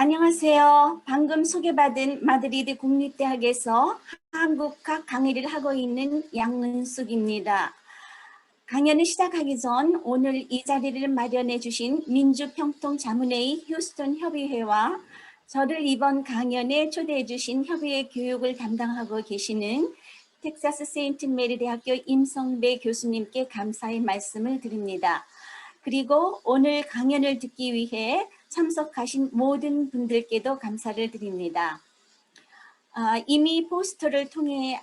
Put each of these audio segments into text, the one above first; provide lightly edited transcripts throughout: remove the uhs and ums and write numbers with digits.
안녕하세요. 방금 소개받은 마드리드 국립대학에서 한국학 강의를 하고 있는 양은숙입니다. 강연을 시작하기 전 오늘 이 자리를 마련해 주신 민주평통자문회의 휴스턴 협의회와 저를 이번 강연에 초대해 주신 협의회 교육을 담당하고 계시는 텍사스 세인트 메리 대학교 임성배 교수님께 감사의 말씀을 드립니다. 그리고 오늘 강연을 듣기 위해 참석하신 모든 분들께도 감사를 드립니다. 이미 포스터를 통해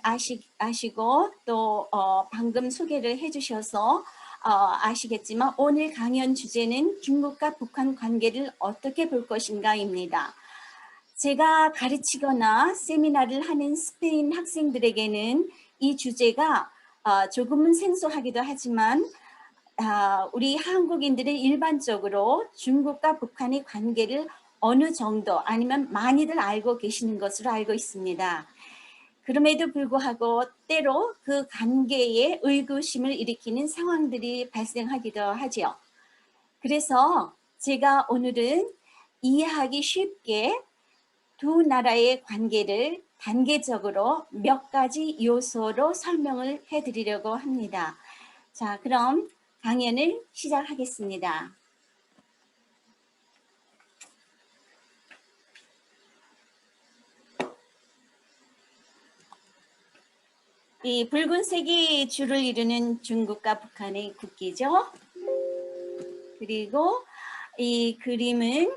아시고 또 방금 소개를 해주셔서 아시겠지만 오늘 강연 주제는 중국과 북한 관계를 어떻게 볼 것인가입니다. 제가 가르치거나 세미나를 하는 스페인 학생들에게는 이 주제가 조금은 생소하기도 하지만 우리 한국인들은 일반적으로 중국과 북한의 관계를 어느 정도 아니면 많이들 알고 계시는 것으로 알고 있습니다. 그럼에도 불구하고 때로 그 관계에 의구심을 일으키는 상황들이 발생하기도 하죠. 그래서 제가 오늘은 이해하기 쉽게 두 나라의 관계를 단계적으로 몇 가지 요소로 설명을 해드리려고 합니다. 자, 그럼 강연을 시작하겠습니다. 이 붉은색이 줄을 이루는 중국과 북한의 국기죠. 그리고 이 그림은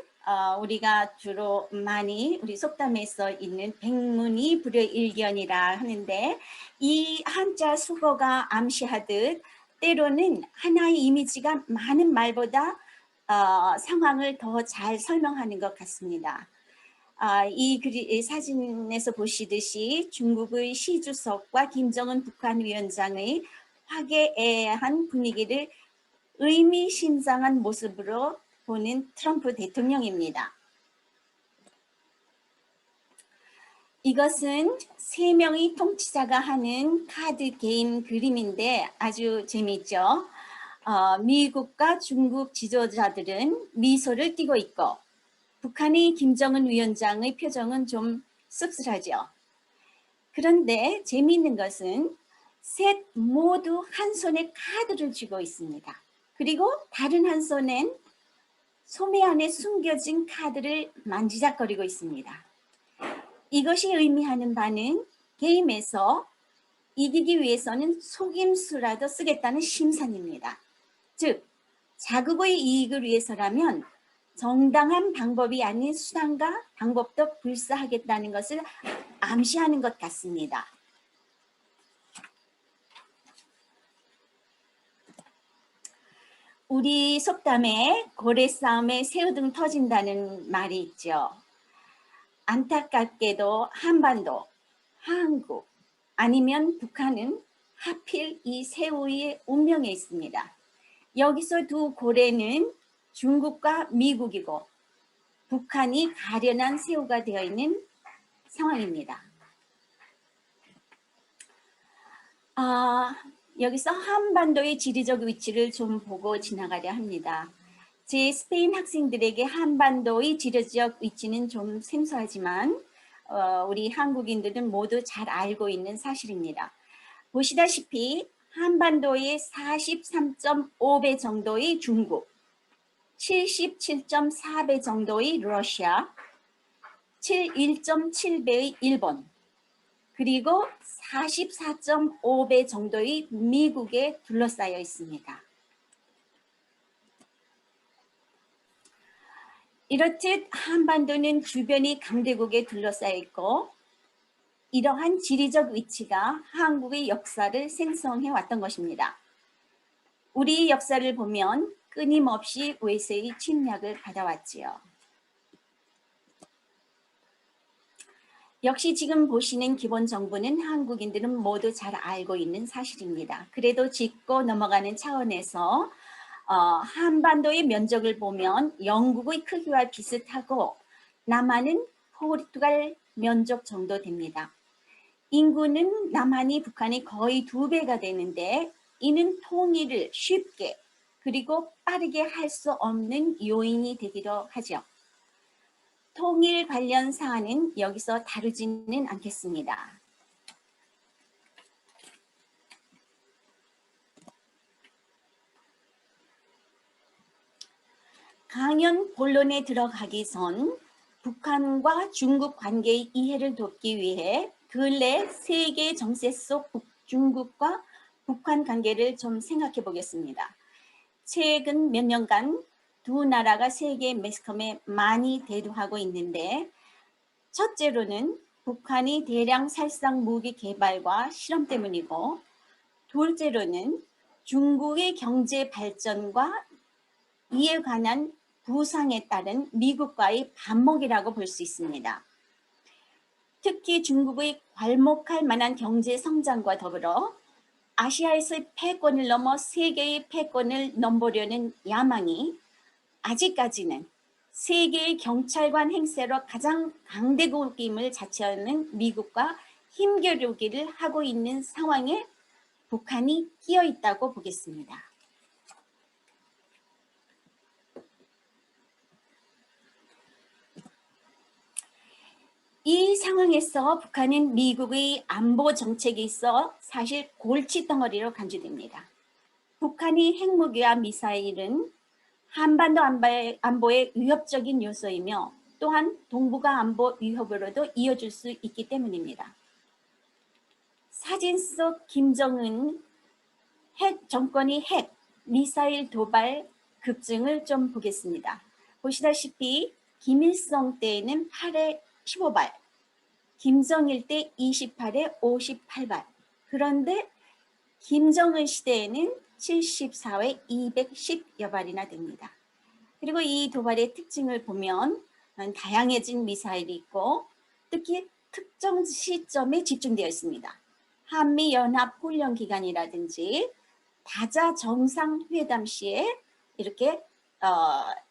우리가 주로 많이 우리 속담에서 있는 백문이 불여일견이라 하는데 이 한자 수거가 암시하듯 때로는 하나의 이미지가 많은 말보다 상황을 더 잘 설명하는 것 같습니다. 이 사진에서 보시듯이 중국의 시 주석과 김정은 북한 위원장의 화기애애한 분위기를 의미심장한 모습으로 보는 트럼프 대통령입니다. 이것은 3명의 통치자가 하는 카드 게임 그림인데 아주 재미있죠. 미국과 중국 지도자들은 미소를 띠고 있고 북한의 김정은 위원장의 표정은 좀 씁쓸하죠. 그런데 재미있는 것은 셋 모두 한 손에 카드를 쥐고 있습니다. 그리고 다른 한 손엔 소매 안에 숨겨진 카드를 만지작거리고 있습니다. 이것이 의미하는 바는 게임에서 이기기 위해서는 속임수라도 쓰겠다는 심산입니다. 즉, 자국의 이익을 위해서라면 정당한 방법이 아닌 수단과 방법도 불사하겠다는 것을 암시하는 것 같습니다. 우리 속담에 고래 싸움에 새우등 터진다는 말이 있죠. 안타깝게도 한반도, 한국 아니면 북한은 하필 이 새우의 운명에 있습니다. 여기서 두 고래는 중국과 미국이고 북한이 가련한 새우가 되어 있는 상황입니다. 여기서 한반도의 지리적 위치를 좀 보고 지나가려 합니다. 제 스페인 학생들에게 한반도의 지리적 위치는 좀 생소하지만 우리 한국인들은 모두 잘 알고 있는 사실입니다. 보시다시피 한반도의 43.5배 정도의 중국, 77.4배 정도의 러시아, 1.7배의 일본, 그리고 44.5배 정도의 미국에 둘러싸여 있습니다. 이렇듯 한반도는 주변이 강대국에 둘러싸여 있고 이러한 지리적 위치가 한국의 역사를 생성해 왔던 것입니다. 우리 역사를 보면 끊임없이 외세의 침략을 받아왔지요. 역시 지금 보시는 기본 정보는 한국인들은 모두 잘 알고 있는 사실입니다. 그래도 짚고 넘어가는 차원에서 한반도의 면적을 보면 영국의 크기와 비슷하고 남한은 포르투갈 면적 정도 됩니다. 인구는 남한이 북한이 거의 2배가 되는데 이는 통일을 쉽게 그리고 빠르게 할 수 없는 요인이 되기도 하죠. 통일 관련 사안은 여기서 다루지는 않겠습니다. 강연 본론에 들어가기 전 북한과 중국 관계의 이해를 돕기 위해 근래 세계 정세 속 중국과 북한 관계를 좀 생각해 보겠습니다. 최근 몇 년간 두 나라가 세계 매스컴에 많이 대두하고 있는데, 첫째로는 북한이 대량 살상 무기 개발과 실험 때문이고, 둘째로는 중국의 경제 발전과 이에 관한 부상에 따른 미국과의 반목이라고 볼 수 있습니다. 특히 중국의 괄목할 만한 경제 성장과 더불어 아시아에서의 패권을 넘어 세계의 패권을 넘보려는 야망이 아직까지는 세계의 경찰관 행세로 가장 강대국임을 자처하는 미국과 힘겨루기를 하고 있는 상황에 북한이 끼어 있다고 보겠습니다. 이 상황에서 북한은 미국의 안보 정책에 있어 사실 골칫덩어리로 간주됩니다. 북한이 핵무기와 미사일은 한반도 안보의 위협적인 요소이며 또한 동북아 안보 위협으로도 이어질 수 있기 때문입니다. 사진 속 김정은 정권이 핵, 미사일 도발 급증을 좀 보겠습니다. 보시다시피 김일성 때에는 8에 15발, 김정일 때 28에 58발. 그런데 김정은 시대에는 74에 210여 발이나 됩니다. 그리고 이 도발의 특징을 보면 다양해진 미사일이 있고 특히 특정 시점에 집중되어 있습니다. 한미연합훈련 기간이라든지 다자 정상회담 시에 이렇게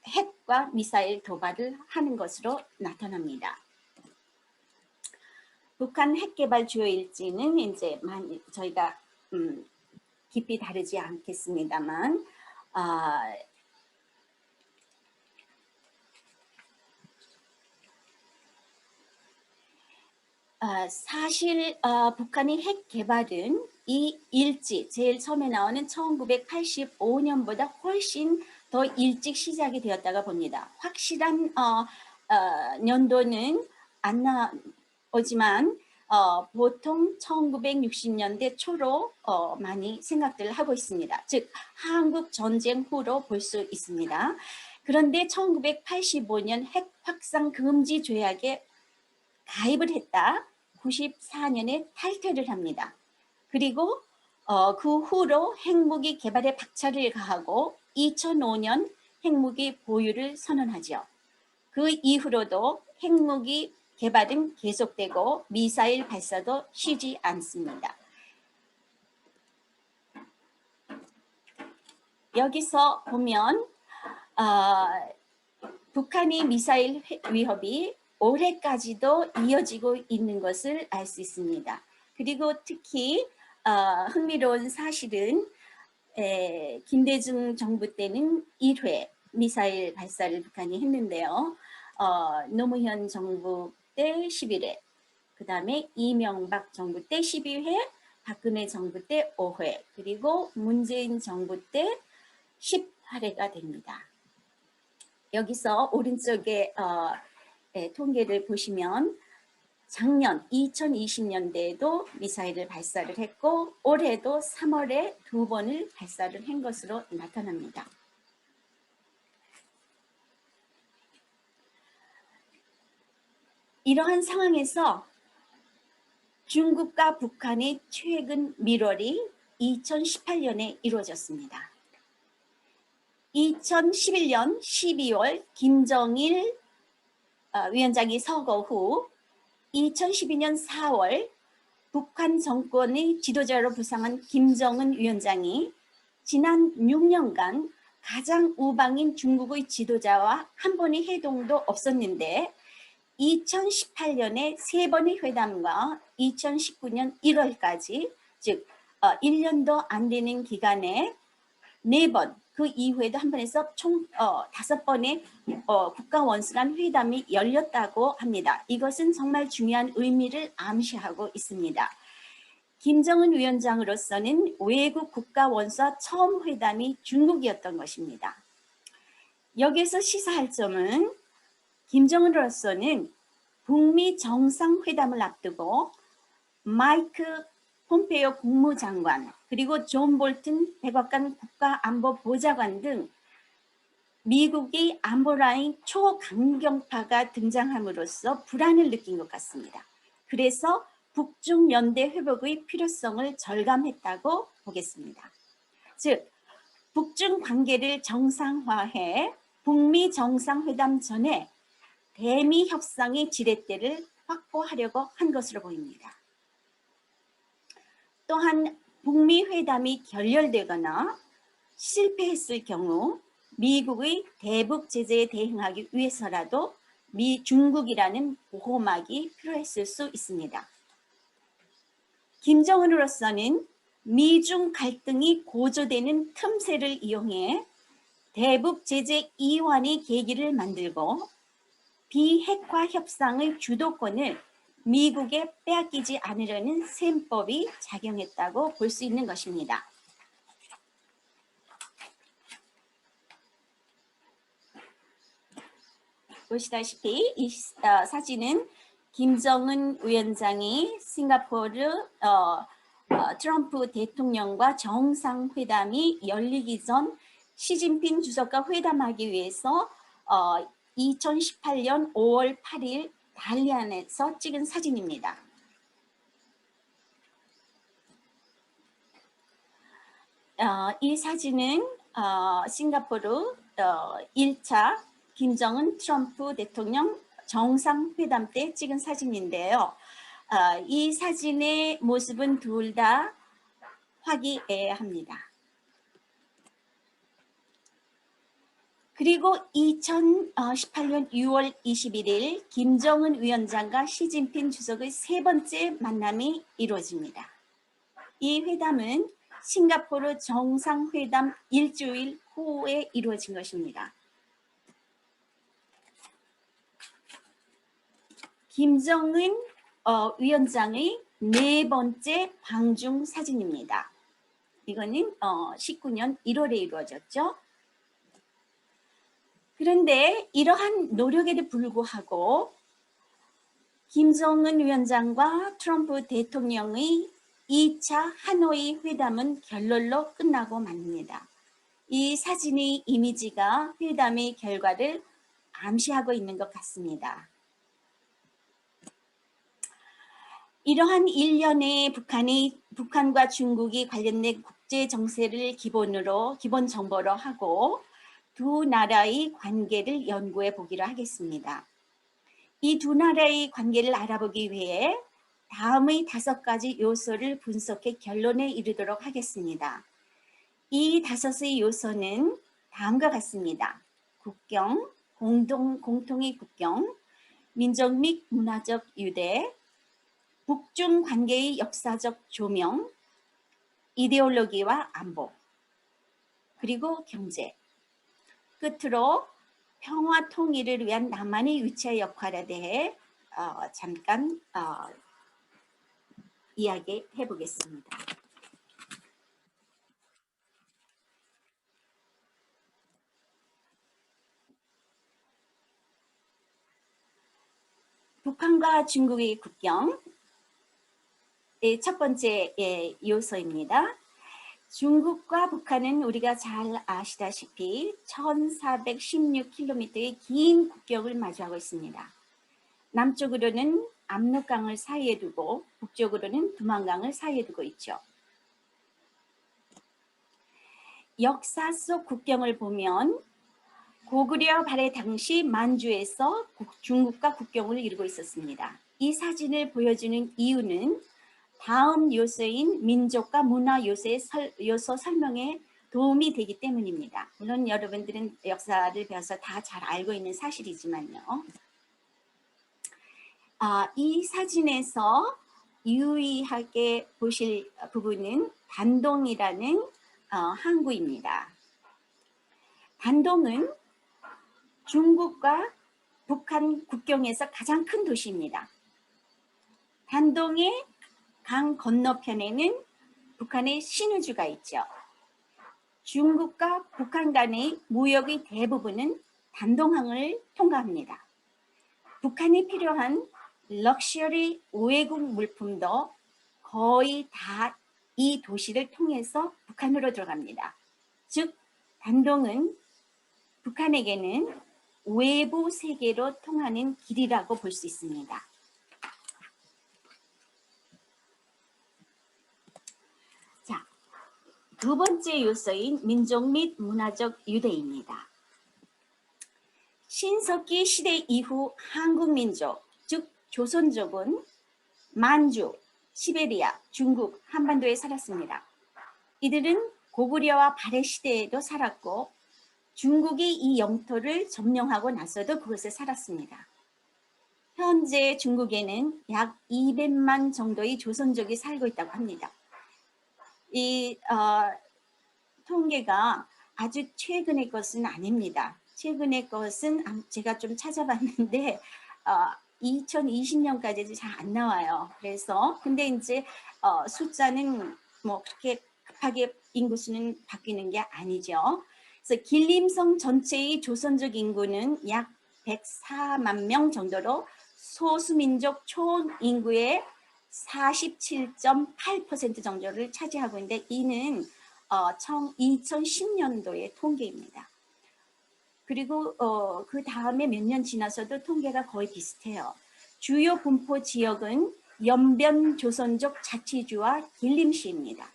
핵과 미사일 도발을 하는 것으로 나타납니다. 북한 핵 개발 주요 일지는 이제 저희가 깊이 다루지 않겠습니다만, 사실 북한의 핵 개발은 이 일지, 제일 처음에 나오는 1985년보다 훨씬 더 일찍 시작이 되었다가 봅니다. 확실한 연도는 안 나오지만 보통 1960년대 초로 많이 생각들을 하고 있습니다. 즉 한국 전쟁 후로 볼 수 있습니다. 그런데 1985년 핵 확산 금지 조약에 가입을 했다. 94년에 탈퇴를 합니다. 그리고 그 후로 핵무기 개발에 박차를 가하고 2005년 핵무기 보유를 선언하죠. 그 이후로도 핵무기 개발은 계속되고 미사일 발사도 쉬지 않습니다. 여기서 보면 북한의 미사일 위협이 올해까지도 이어지고 있는 것을 알 수 있습니다. 그리고 특히 흥미로운 사실은 김대중 정부 때는 1회 미사일 발사를 북한이 했는데요. 노무현 정부 때 11회, 그 다음에 이명박 정부 때 12회, 박근혜 정부 때 5회, 그리고 문재인 정부 때 18회가 됩니다. 여기서 오른쪽에 통계를 보시면 작년 2020년대에도 미사일을 발사를 했고 올해도 3월에 2번을 발사를 한 것으로 나타납니다. 이러한 상황에서 중국과 북한의 최근 밀월이 2018년에 이루어졌습니다. 2011년 12월 김정일 위원장이 서거 후 2012년 4월 북한 정권의 지도자로 부상한 김정은 위원장이 지난 6년간 가장 우방인 중국의 지도자와 한 번의 회동도 없었는데 2018년에 3번의 회담과 2019년 1월까지 즉 1년도 안 되는 기간에 4번 그 이후에도 한 번에서 총 5번의 국가 원수 간 회담이 열렸다고 합니다. 이것은 정말 중요한 의미를 암시하고 있습니다. 김정은 위원장으로서는 외국 국가 원수와 처음 회담이 중국이었던 것입니다. 여기에서 시사할 점은 김정은으로서는 북미 정상회담을 앞두고 마이크 폼페이오 국무장관 그리고 존 볼튼 백악관 국가안보보좌관 등 미국의 안보라인 초강경파가 등장함으로써 불안을 느낀 것 같습니다. 그래서 북중 연대 회복의 필요성을 절감했다고 보겠습니다. 즉 북중 관계를 정상화해 북미 정상회담 전에 대미 협상의 지렛대를 확보하려고 한 것으로 보입니다. 또한 북미 회담이 결렬되거나 실패했을 경우 미국의 대북 제재에 대응하기 위해서라도 중국이라는 보호막이 필요했을 수 있습니다. 김정은으로서는 미중 갈등이 고조되는 틈새를 이용해 대북 제재 이완의 계기를 만들고 비핵화 협상의 주도권을 미국에 빼앗기지 않으려는 셈법이 작용했다고 볼 수 있는 것입니다. 보시다시피 이 사진은 김정은 위원장이 싱가포르 트럼프 대통령과 정상회담이 열리기 전 시진핑 주석과 회담하기 위해서 2018년 5월 8일 달리안에서 찍은 사진입니다. 이 사진은 싱가포르 1차 김정은 트럼프 대통령 정상회담 때 찍은 사진인데요. 이 사진의 모습은 둘 다 화기애애합니다. 그리고 2018년 6월 21일 김정은 위원장과 시진핑 주석의 세 번째 만남이 이루어집니다. 이 회담은 싱가포르 정상회담 일주일 후에 이루어진 것입니다. 김정은 위원장의 네 번째 방중 사진입니다. 이거는 19년 1월에 이루어졌죠. 그런데 이러한 노력에도 불구하고 김정은 위원장과 트럼프 대통령의 2차 하노이 회담은 결렬로 끝나고 맙니다. 이 사진의 이미지가 회담의 결과를 암시하고 있는 것 같습니다. 이러한 일련의 북한과 중국이 관련된 국제 정세를 기본 정보로 하고 두 나라의 관계를 연구해 보기로 하겠습니다. 이 두 나라의 관계를 알아보기 위해 다음의 5가지 요소를 분석해 결론에 이르도록 하겠습니다. 이 5의 요소는 다음과 같습니다. 국경, 공통의 국경, 민족 및 문화적 유대, 북중 관계의 역사적 조명, 이데올로기와 안보, 그리고 경제. 끝으로 평화 통일을 위한 남한의 위치와 역할에 대해 잠깐 이야기해 보겠습니다. 북한과 중국의 국경, 첫 번째 요소입니다. 중국과 북한은 우리가 잘 아시다시피 1416km의 긴 국경을 마주하고 있습니다. 남쪽으로는 압록강을 사이에 두고 북쪽으로는 두만강을 사이에 두고 있죠. 역사 속 국경을 보면 고구려 발해 당시 만주에서 중국과 국경을 이루고 있었습니다. 이 사진을 보여주는 이유는 다음 요소인 민족과 문화 요소 설명에 도움이 되기 때문입니다. 물론 여러분들은 역사를 배워서 다 잘 알고 있는 사실이지만요. 이 사진에서 유의하게 보실 부분은 단동이라는 항구입니다. 단동은 중국과 북한 국경에서 가장 큰 도시입니다. 단동의 강 건너편에는 북한의 신의주가 있죠. 중국과 북한 간의 무역의 대부분은 단동항을 통과합니다. 북한이 필요한 럭셔리 외국 물품도 거의 다 이 도시를 통해서 북한으로 들어갑니다. 즉, 단동은 북한에게는 외부 세계로 통하는 길이라고 볼 수 있습니다. 자, 두 번째 요소인 민족 및 문화적 유대입니다. 신석기 시대 이후 한국 민족, 즉 조선족은 만주, 시베리아, 중국, 한반도에 살았습니다. 이들은 고구려와 발해 시대에도 살았고 중국이 이 영토를 점령하고 나서도 그곳에 살았습니다. 현재 중국에는 약 200만 정도의 조선족이 살고 있다고 합니다. 이 통계가 아주 최근의 것은 아닙니다. 최근의 것은 제가 좀 찾아봤는데 2020년까지도 잘 안 나와요. 그래서 근데 이제 숫자는 뭐 그렇게 급하게 인구수는 바뀌는 게 아니죠. 그래서 길림성 전체의 조선족 인구는 약 104만 명 정도로 소수민족 총 인구의 47.8% 정도를 차지하고 있는데 이는 2010년도의 통계입니다. 그리고 그 다음에 몇 년 지나서도 통계가 거의 비슷해요. 주요 분포 지역은 연변 조선족 자치주와 길림시입니다.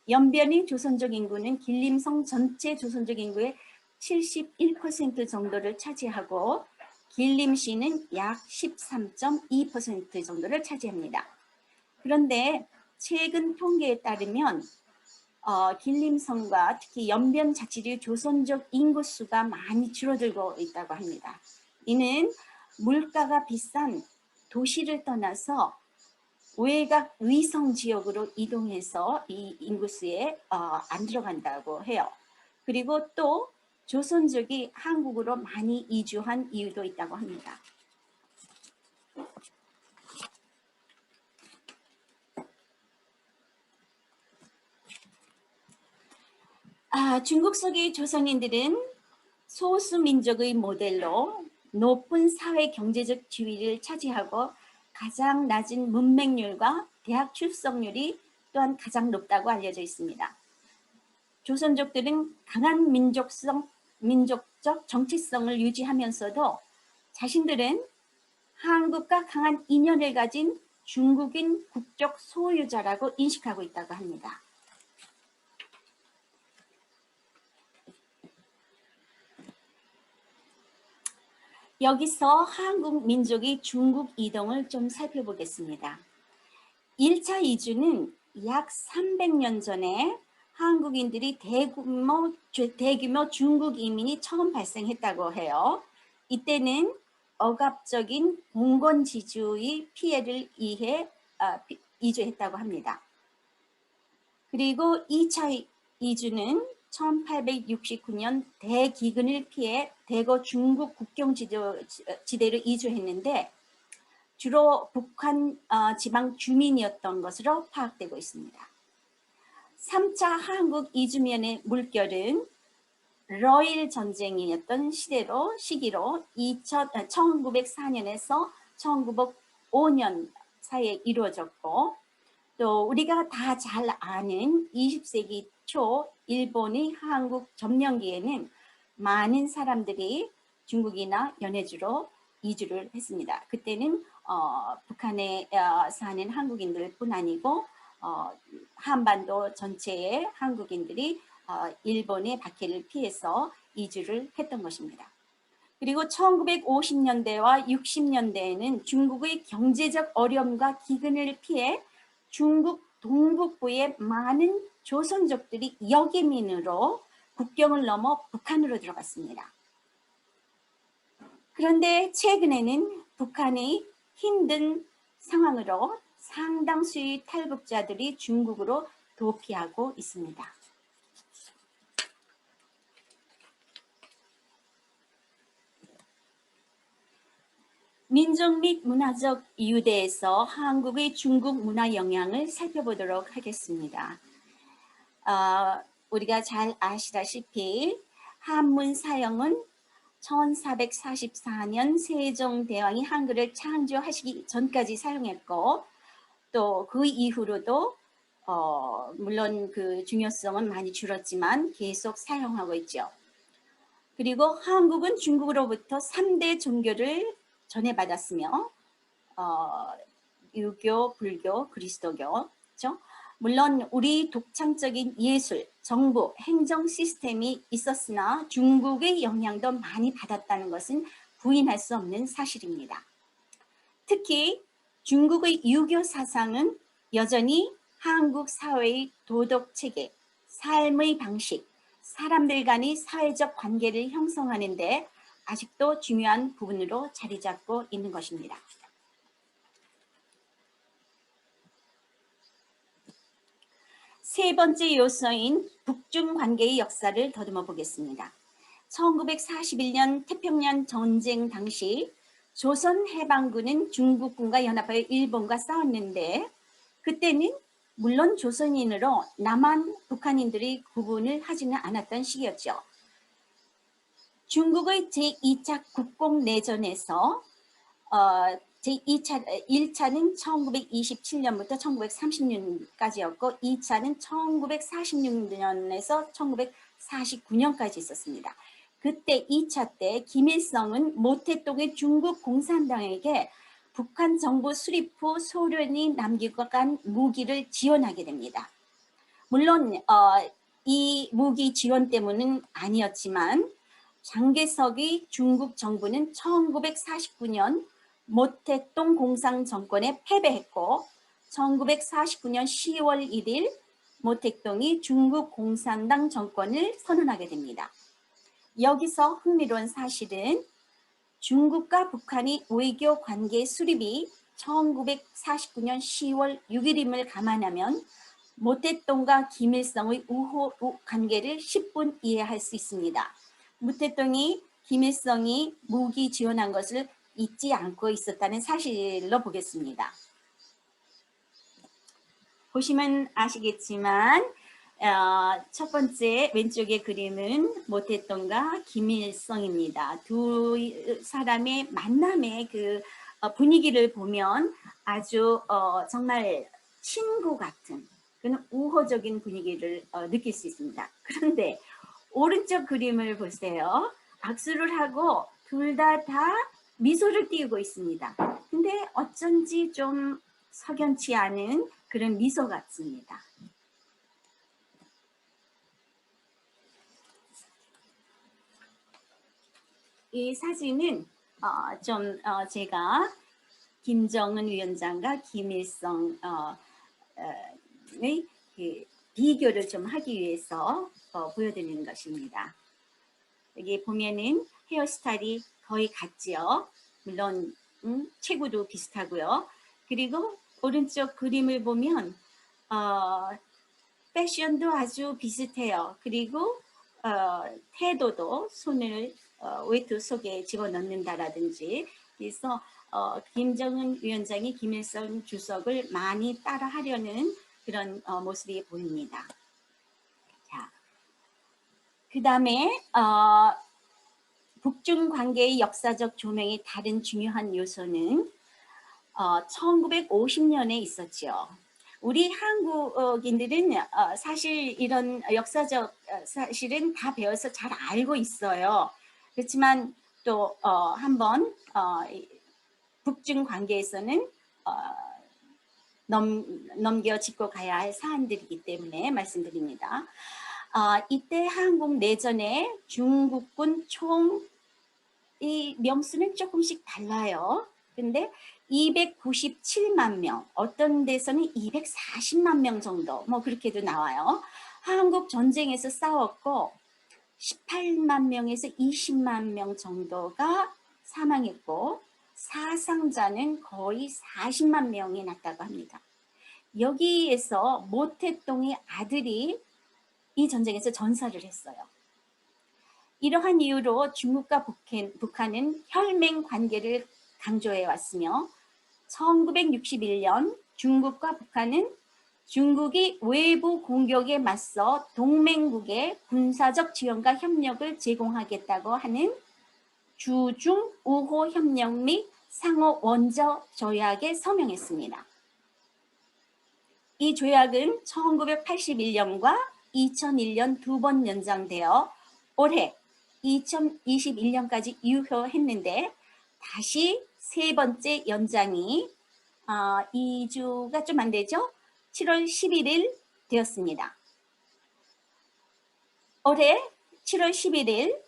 연변의 조선족 인구는 길림성 전체 조선족 인구의 71% 정도를 차지하고 길림시는 약 13.2% 정도를 차지합니다. 그런데 최근 통계에 따르면 길림성과 특히 연변 자치주 조선족 인구수가 많이 줄어들고 있다고 합니다. 이는 물가가 비싼 도시를 떠나서 외곽 위성 지역으로 이동해서 이 인구수에 안 들어간다고 해요. 그리고 또 조선족이 한국으로 많이 이주한 이유도 있다고 합니다. 중국 속의 조선인들은 소수민족의 모델로 높은 사회 경제적 지위를 차지하고 가장 낮은 문맹률과 대학 출석률이 또한 가장 높다고 알려져 있습니다. 조선족들은 강한 민족적 정체성을 유지하면서도 자신들은 한국과 강한 인연을 가진 중국인 국적 소유자라고 인식하고 있다고 합니다. 여기서 한국 민족의 중국 이동을 좀 살펴보겠습니다. 1차 이주는 약 300년 전에 한국인들이 대규모 중국 이민이 처음 발생했다고 해요. 이때는 억압적인 봉건지주의 피해를 이해 이주했다고 합니다. 그리고 2차 이주는 1869년 대기근을 피해 대거 중국 국경지대로 이주했는데 주로 북한 지방 주민이었던 것으로 파악되고 있습니다. 3차 한국 이주면의 물결은 러일 전쟁이었던 시기로 1904년에서 1905년 사이에 이루어졌고 또 우리가 다 잘 아는 20세기 초 일본의 한국 점령기에는 많은 사람들이 중국이나 연해주로 이주를 했습니다. 그때는 북한에 사는 한국인들뿐 아니고 한반도 전체의 한국인들이 일본의 박해를 피해서 이주를 했던 것입니다. 그리고 1950년대와 60년대에는 중국의 경제적 어려움과 기근을 피해 중국 동북부의 많은 조선족들이 역이민으로 국경을 넘어 북한으로 들어갔습니다. 그런데 최근에는 북한이 힘든 상황으로 상당수의 탈북자들이 중국으로 도피하고 있습니다. 민족 및 문화적 이유 대해서 한국의 중국 문화 영향을 살펴보도록 하겠습니다. 우리가 잘 아시다시피 한문 사용은 1444년 세종대왕이 한글을 창조하시기 전까지 사용했고 또 그 이후로도 물론 그 중요성은 많이 줄었지만 계속 사용하고 있죠. 그리고 한국은 중국으로부터 3대 종교를 전해받았으며 유교, 불교, 그리스도교죠. 물론 우리 독창적인 예술, 정부, 행정 시스템이 있었으나 중국의 영향도 많이 받았다는 것은 부인할 수 없는 사실입니다. 특히 중국의 유교 사상은 여전히 한국 사회의 도덕 체계, 삶의 방식, 사람들 간의 사회적 관계를 형성하는 데 아직도 중요한 부분으로 자리 잡고 있는 것입니다. 세 번째 요소인 북중 관계의 역사를 더듬어 보겠습니다. 1941년 태평양 전쟁 당시 조선 해방군은 중국군과 연합하여 일본과 싸웠는데 그때는 물론 조선인으로 남한 북한인들이 구분을 하지는 않았던 시기였죠. 중국의 제2차 국공내전에서 제2차, 1차는 1927년부터 1930년까지였고 2차는 1946년에서 1949년까지 있었습니다. 그때 2차 때 김일성은 모태동의 중국 공산당에게 북한 정부 수립 후 소련이 남기고 간 무기를 지원하게 됩니다. 물론 이 무기 지원 때문은 아니었지만 장개석의 중국 정부는 1949년 모택동 공산 정권에 패배했고 1949년 10월 1일 모택동이 중국 공산당 정권을 선언하게 됩니다. 여기서 흥미로운 사실은 중국과 북한이 외교 관계 수립이 1949년 10월 6일임을 감안하면 모택동과 김일성의 우호 관계를 10분 이해할 수 있습니다. 모택동이 김일성이 무기 지원한 것을 잊지 않고 있었다는 사실로 보겠습니다. 보시면 아시겠지만 첫 번째 왼쪽의 그림은 모택동과 김일성입니다. 두 사람의 만남의 그 분위기를 보면 아주 정말 친구 같은 그런 우호적인 분위기를 느낄 수 있습니다. 그런데 오른쪽 그림을 보세요. 악수를 하고 둘 다 미소를 띄우고 있습니다. 근데 어쩐지 좀 석연치 않은 그런 미소 같습니다. 이 사진은 제가 김정은 위원장과 김일성의 그 비교를 좀 하기 위해서 보여드리는 것입니다. 여기 보면은 헤어스타일이 거의 같지요. 물론 체구도 비슷하고요. 그리고 오른쪽 그림을 보면 패션도 아주 비슷해요. 그리고 태도도 손을 외투 속에 집어넣는다라든지 그래서 김정은 위원장이 김일성 주석을 많이 따라하려는 그런 모습이 보입니다. 자, 그 다음에 북중 관계의 역사적 조명의 다른 중요한 요소는 1950년에 있었죠. 우리 한국인들은 사실 이런 역사적 사실은 다 배워서 잘 알고 있어요. 그렇지만 또 한번 북중 관계에서는 넘겨짚고 가야 할 사안들이기 때문에 말씀드립니다. 이때 한국 내전에 중국군 총 이 명수는 조금씩 달라요. 근데 297만 명, 어떤 데서는 240만 명 정도, 뭐 그렇게도 나와요. 한국 전쟁에서 싸웠고 18만 명에서 20만 명 정도가 사망했고 사상자는 거의 40만 명이 났다고 합니다. 여기에서 모택동의 아들이 이 전쟁에서 전사를 했어요. 이러한 이유로 중국과 북한은 혈맹 관계를 강조해 왔으며 1961년 중국과 북한은 중국이 외부 공격에 맞서 동맹국의 군사적 지원과 협력을 제공하겠다고 하는 주중 우호 협력 및 상호 원조 조약에 서명했습니다. 이 조약은 1981년과 2001년 두 번 연장되어 올해 2021년까지 유효했는데 다시 세 번째 연장이 2주가 좀 안 되죠? 7월 11일 되었습니다. 올해 7월 11일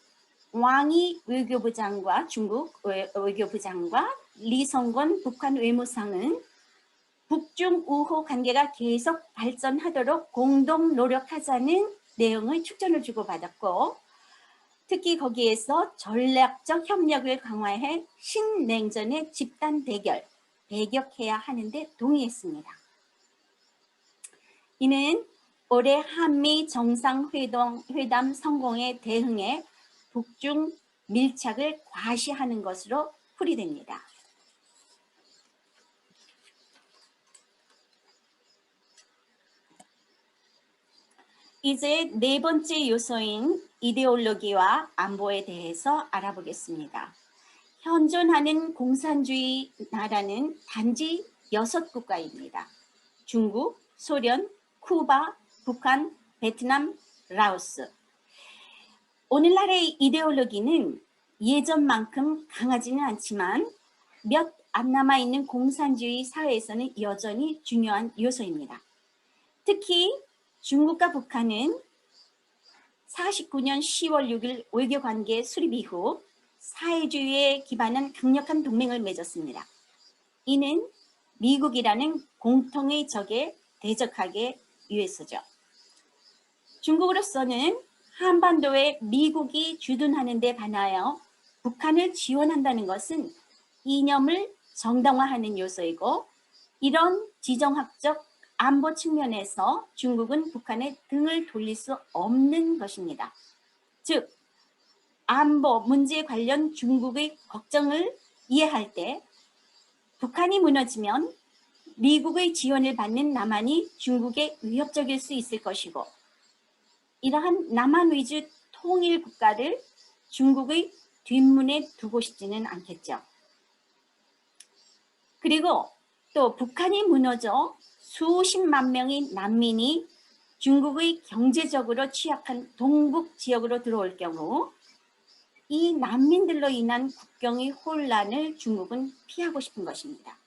왕이 외교부 장과 중국 외교부 장과 리성건 북한 외무상은 북중 우호 관계가 계속 발전하도록 공동 노력하자는 내용의 축전을 주고받았고 특히 거기에서 전략적 협력을 강화해 신냉전의 집단 대결, 배격해야 하는데 동의했습니다. 이는 올해 한미 정상회담 성공에 대응해 북중 밀착을 과시하는 것으로 풀이됩니다. 이제 네 번째 요소인 이데올로기와 안보에 대해서 알아보겠습니다. 현존하는 공산주의 나라는 단지 6국가입니다. 중국, 소련, 쿠바, 북한, 베트남, 라오스. 오늘날의 이데올로기는 예전만큼 강하지는 않지만 몇 안 남아있는 공산주의 사회에서는 여전히 중요한 요소입니다. 특히 중국과 북한은 49년 10월 6일 외교관계 수립 이후 사회주의에 기반한 강력한 동맹을 맺었습니다. 이는 미국이라는 공통의 적에 대적하기 위해서죠. 중국으로서는 한반도에 미국이 주둔하는 데 반하여 북한을 지원한다는 것은 이념을 정당화하는 요소이고 이런 지정학적 안보 측면에서 중국은 북한에 등을 돌릴 수 없는 것입니다. 즉, 안보 문제 관련 중국의 걱정을 이해할 때 북한이 무너지면 미국의 지원을 받는 남한이 중국에 위협적일 수 있을 것이고 이러한 남한 위주 통일 국가를 중국의 뒷문에 두고 싶지는 않겠죠. 그리고 또 북한이 무너져 수십만 명의 난민이 중국의 경제적으로 취약한 동북 지역으로 들어올 경우 이 난민들로 인한 국경의 혼란을 중국은 피하고 싶은 것입니다.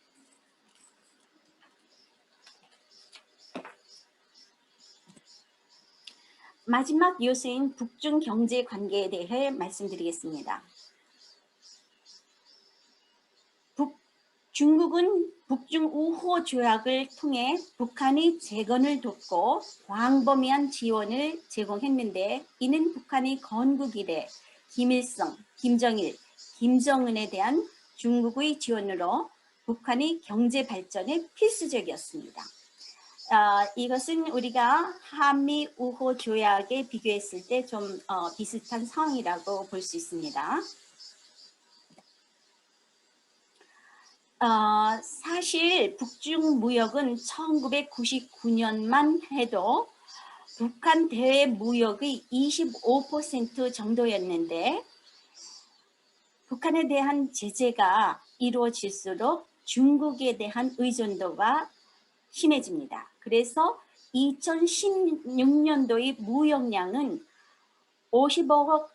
마지막 요소인 북중 경제 관계에 대해 말씀드리겠습니다. 중국은 북중 우호 조약을 통해 북한의 재건을 돕고 광범위한 지원을 제공했는데 이는 북한의 건국 이래 김일성, 김정일, 김정은에 대한 중국의 지원으로 북한의 경제 발전에 필수적이었습니다. 이것은 우리가 한미 우호 조약에 비교했을 때 좀 비슷한 상황이라고 볼 수 있습니다. 사실 북중 무역은 1999년만 해도 북한 대외 무역의 25% 정도였는데 북한에 대한 제재가 이루어질수록 중국에 대한 의존도가 심해집니다. 그래서 2016년도의 무역량은 55억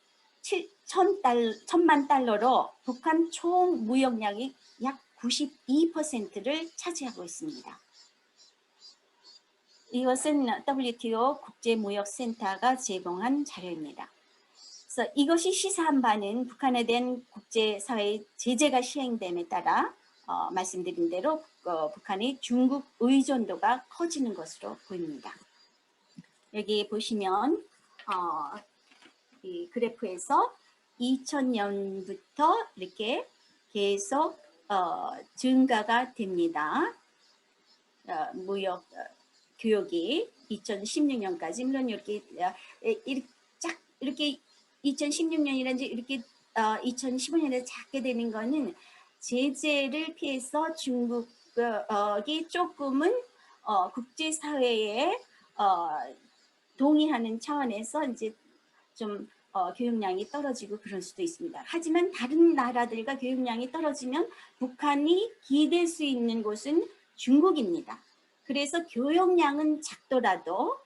1천만 달러로 북한 총 무역량이 약 92%를 차지하고 있습니다. 이것은 WTO 국제무역센터가 제공한 자료입니다. 그래서 이것이 시사한 바는 북한에 대한 국제사회의 제재가 시행됨에 따라 말씀드린 대로 북한의 중국 의존도가 커지는 것으로 보입니다. 여기 보시면 이 그래프에서 2000년부터 이렇게 계속 증가가 됩니다. 무역 교역이 2016년까지 물론 이렇게 이렇게 2016년이라든지 이렇게 2015년에 작게 되는 거는 제재를 피해서 중국이 조금은 국제사회에 동의하는 차원에서 이제 좀 교육량이 떨어지고 그럴 수도 있습니다. 하지만 다른 나라들과 교육량이 떨어지면 북한이 기댈 수 있는 곳은 중국입니다. 그래서 교육량은 작더라도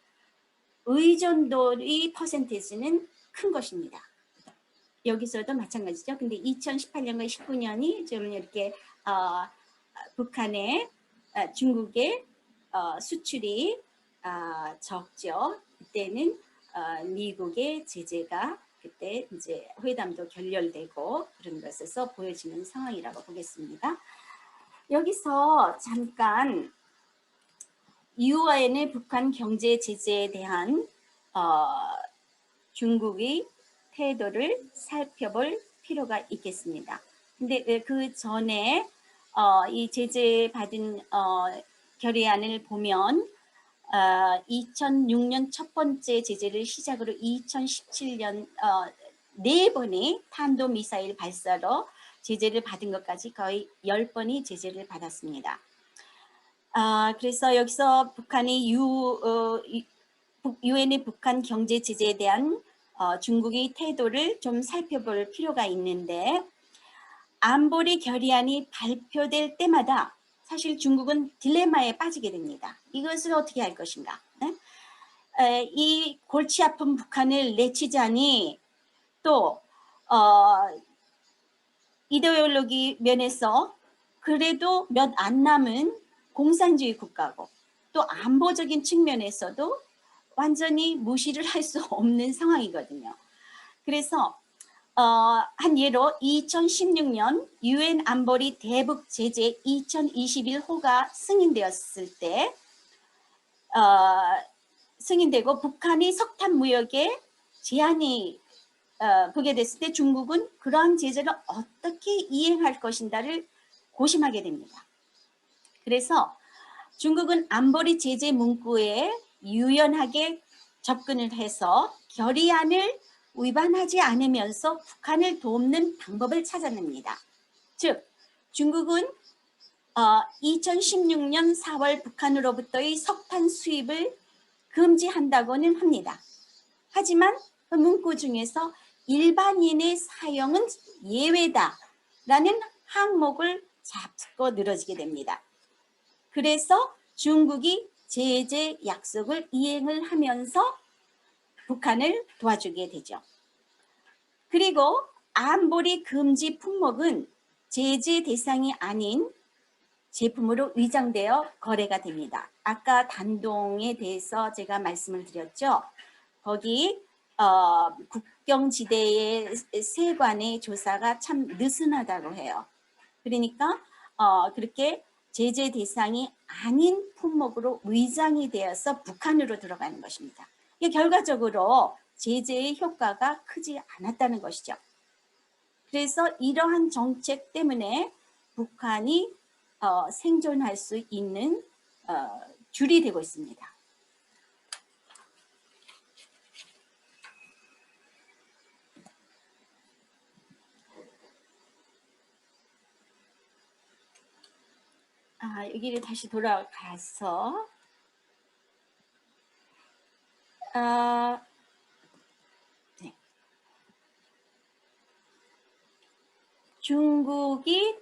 의존도의 퍼센테이지는 큰 것입니다. 여기서도 마찬가지죠. 근데 2018년과 19년이 좀 이렇게 북한의 중국의 수출이 적죠. 그때는 미국의 제재가 그때 이제 회담도 결렬되고 그런 것에서 보여지는 상황이라고 보겠습니다. 여기서 잠깐 유엔의 북한 경제 제재에 대한 중국의 태도를 살펴볼 필요가 있겠습니다. 근데 그 전에 이 제재 받은 결의안을 보면 2006년 첫 번째 제재를 시작으로 2017년 4번의 탄도미사일 발사로 제재를 받은 것까지 거의 10번이 제재를 받았습니다. 그래서 여기서 북한이 유엔의 북한 경제 제재에 대한 중국의 태도를 좀 살펴볼 필요가 있는데, 안보리 결의안이 발표될 때마다 사실 중국은 딜레마에 빠지게 됩니다. 이것을 어떻게 할 것인가? 이 골치 아픈 북한을 내치자니 또 이데올로기 면에서 그래도 몇 안 남은 공산주의 국가고 또 안보적인 측면에서도 완전히 무시를 할 수 없는 상황이거든요. 그래서 한 예로 2016년 유엔 안보리 대북 제재 2021호가 승인되었을 때 승인되고 북한이 석탄 무역에 제한이 그게 됐을 때 중국은 그러한 제재를 어떻게 이행할 것인가를 고심하게 됩니다. 그래서 중국은 안보리 제재 문구에 유연하게 접근을 해서 결의안을 위반하지 않으면서 북한을 돕는 방법을 찾아냅니다. 즉, 중국은 2016년 4월 북한으로부터의 석탄 수입을 금지한다고는 합니다. 하지만 그 문구 중에서 일반인의 사용은 예외다라는 항목을 잡고 늘어지게 됩니다. 그래서 중국이 제재 약속을 이행을 하면서 북한을 도와주게 되죠. 그리고 안보리 금지 품목은 제재 대상이 아닌 제품으로 위장되어 거래가 됩니다. 아까 단동에 대해서 제가 말씀을 드렸죠. 거기 국경지대의 세관의 조사가 참 느슨하다고 해요. 그러니까 그렇게 제재 대상이 아닌 품목으로 위장이 되어서 북한으로 들어가는 것입니다. 결과적으로 제재의 효과가 크지 않았다는 것이죠. 그래서 이러한 정책 때문에 북한이 생존할 수 있는 줄이 되고 있습니다. 여기를 다시 돌아가서 네. 중국이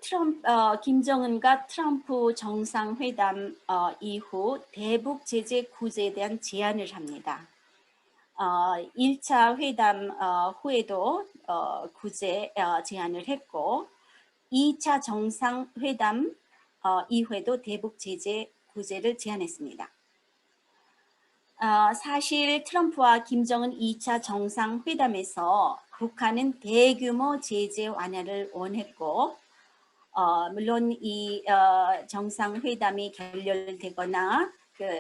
김정은과 트럼프 정상회담 이후 대북 제재 구제에 대한 제안을 합니다. 1차 회담 후에도 구제 제안을 했고 2차 정상회담 이후에도 대북 제재 구제를 제안했습니다. 사실 트럼프와 김정은 2차 정상회담에서 북한은 대규모 제재 완화를 원했고 물론 이 정상회담이 결렬되거나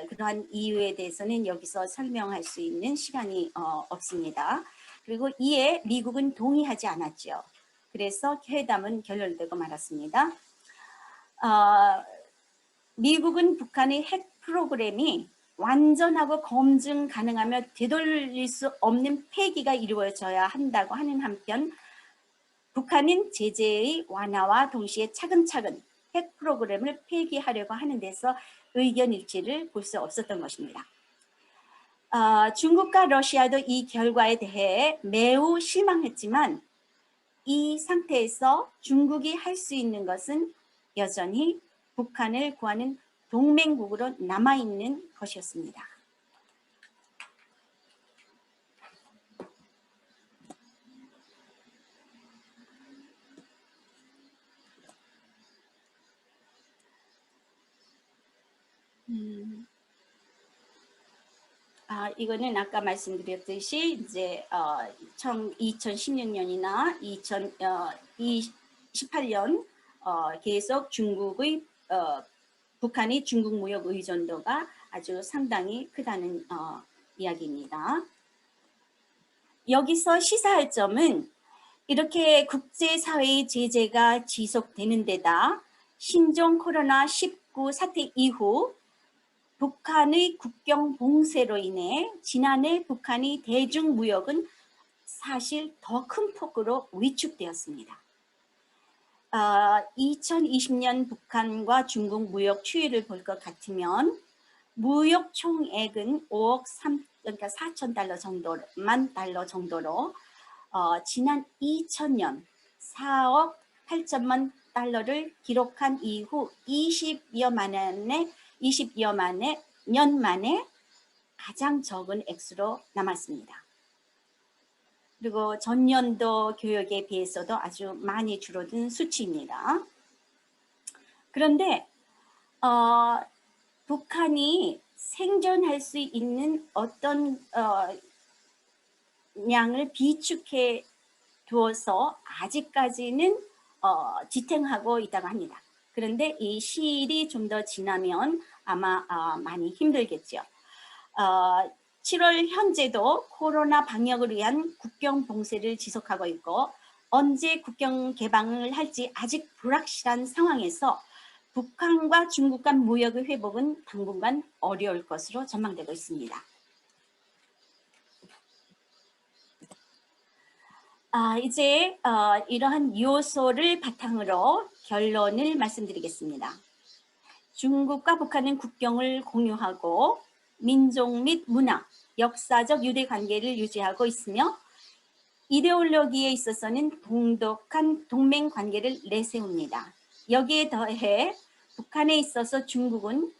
그러한 이유에 대해서는 여기서 설명할 수 있는 시간이 없습니다. 그리고 이에 미국은 동의하지 않았죠. 그래서 회담은 결렬되고 말았습니다. 미국은 북한의 핵 프로그램이 완전하고 검증 가능하며 되돌릴 수 없는 폐기가 이루어져야 한다고 하는 한편 북한은 제재의 완화와 동시에 차근차근 핵 프로그램을 폐기하려고 하는 데서 의견 일치를 볼 수 없었던 것입니다. 중국과 러시아도 이 결과에 대해 매우 실망했지만 이 상태에서 중국이 할 수 있는 것은 여전히 북한을 구하는 동맹국으로 남아있는 것이었습니다. 이거는 아까 말씀드렸듯이 이제 2016년이나 2018년 계속 중국의 북한이 중국 무역 의존도가 아주 상당히 크다는 이야기입니다. 여기서 시사할 점은 이렇게 국제사회의 제재가 지속되는 데다 신종 코로나19 사태 이후 북한의 국경 봉쇄로 인해 지난해 북한의 대중무역은 사실 더 큰 폭으로 위축되었습니다. 2020년 북한과 중국 무역 추이를 볼 것 같으면 무역 총액은 5억 4천 달러 정도로 지난 2000년 4억 8천만 달러를 기록한 이후 20여 년 만에 가장 적은 액수로 남았습니다. 그리고 전년도 교역에 비해서도 아주 많이 줄어든 수치입니다. 그런데 북한이 생존할 수 있는 어떤 양을 비축해 두어서 아직까지는 지탱하고 있다고 합니다. 그런데 이 시일이 좀 더 지나면 아마 많이 힘들겠죠. 7월 현재도 코로나 방역을 위한 국경 봉쇄를 지속하고 있고 언제 국경 개방을 할지 아직 불확실한 상황에서 북한과 중국 간 무역의 회복은 당분간 어려울 것으로 전망되고 있습니다. 이제 이러한 요소를 바탕으로 결론을 말씀드리겠습니다. 중국과 북한은 국경을 공유하고 민족 및 문화, 역사적 유대 관계를 유지하고 있으며 이데올로기에 있어서는 동독한 동맹 관계를 내세웁니다. 여기에 더해 북한에 있어서 중국은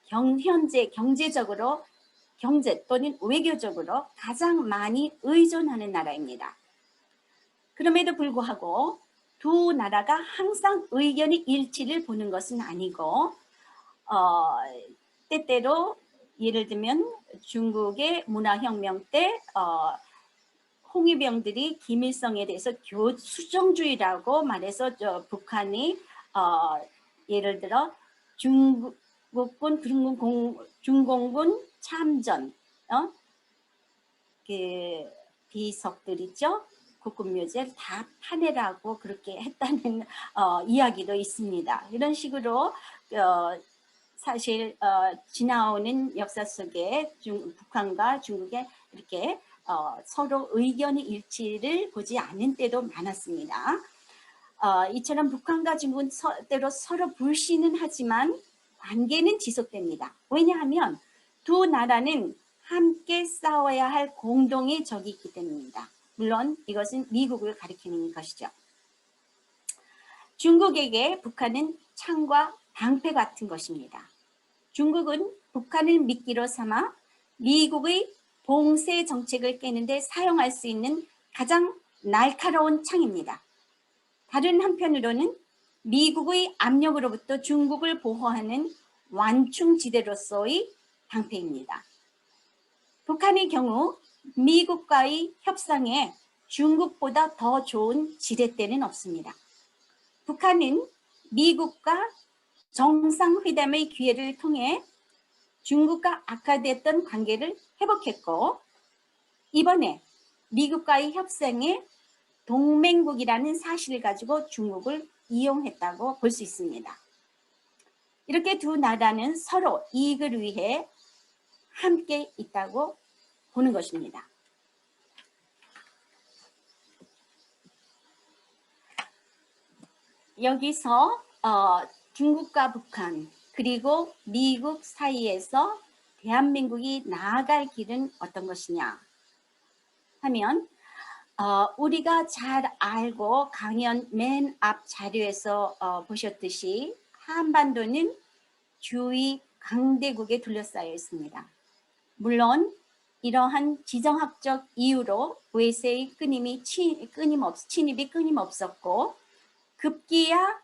현재 경제적으로 또는 외교적으로 가장 많이 의존하는 나라입니다. 그럼에도 불구하고 두 나라가 항상 의견의 일치를 보는 것은 아니고 때때로 예를 들면 중국의 문화혁명 때 홍위병들이 김일성에 대해서 수정주의라고 말해서 북한이 예를 들어 중국군 중공군 참전 그 비석들 있죠. 국군묘지를 다 파내라고 그렇게 했다는 이야기도 있습니다. 이런 식으로 사실 지나오는 역사 속에 북한과 중국의 이렇게 서로 의견의 일치를 보지 않는 때도 많았습니다. 이처럼 북한과 중국은 때로 서로 불신은 하지만 관계는 지속됩니다. 왜냐하면 두 나라는 함께 싸워야 할 공동의 적이 있기 때문입니다. 물론 이것은 미국을 가리키는 것이죠. 중국에게 북한은 창과 방패 같은 것입니다. 중국은 북한을 미끼로 삼아 미국의 봉쇄 정책을 깨는데 사용할 수 있는 가장 날카로운 창입니다. 다른 한편으로는 미국의 압력으로부터 중국을 보호하는 완충지대로서의 방패입니다. 북한의 경우 미국과의 협상에 중국보다 더 좋은 지렛대는 없습니다. 북한은 미국과 정상회담의 기회를 통해 중국과 악화됐던 관계를 회복했고 이번에 미국과의 협상에 동맹국이라는 사실을 가지고 중국을 이용했다고 볼 수 있습니다. 이렇게 두 나라는 서로 이익을 위해 함께 있다고 보는 것입니다. 여기서 중국과 북한 그리고 미국 사이에서 대한민국이 나아갈 길은 어떤 것이냐 하면 우리가 잘 알고 강연 맨 앞 자료에서 보셨듯이 한반도는 주위 강대국에 둘러싸여 있습니다. 물론 이러한 지정학적 이유로 외세의 침입이 끊임없었고 급기야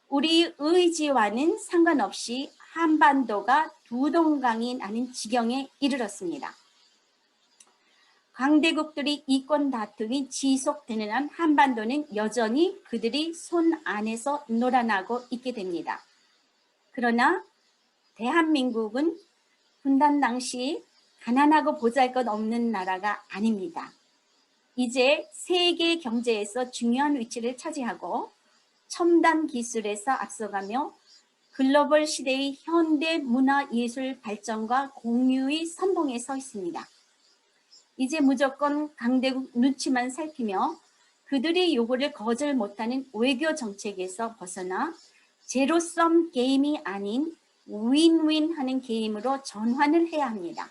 우리 의지와는 상관없이 한반도가 두 동강이 나는 지경에 이르렀습니다. 강대국들이 이권 다툼이 지속되는 한 한반도는 여전히 그들이 손 안에서 놀아나고 있게 됩니다. 그러나 대한민국은 분단 당시 가난하고 보잘것없는 나라가 아닙니다. 이제 세계 경제에서 중요한 위치를 차지하고 첨단 기술에서 앞서가며 글로벌 시대의 현대 문화 예술 발전과 공유의 선봉에 서 있습니다. 이제 무조건 강대국 눈치만 살피며 그들의 요구를 거절 못하는 외교 정책에서 벗어나 제로섬 게임이 아닌 윈윈 하는 게임으로 전환을 해야 합니다.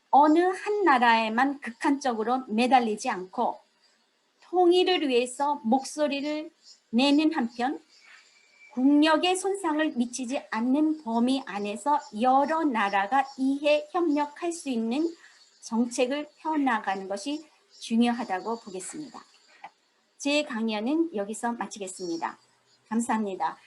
어느 한 나라에만 극한적으로 매달리지 않고 통일을 위해서 목소리를 내는 한편 국력에 손상을 미치지 않는 범위 안에서 여러 나라가 이해 협력할 수 있는 정책을 펴나가는 것이 중요하다고 보겠습니다. 제 강연은 여기서 마치겠습니다. 감사합니다.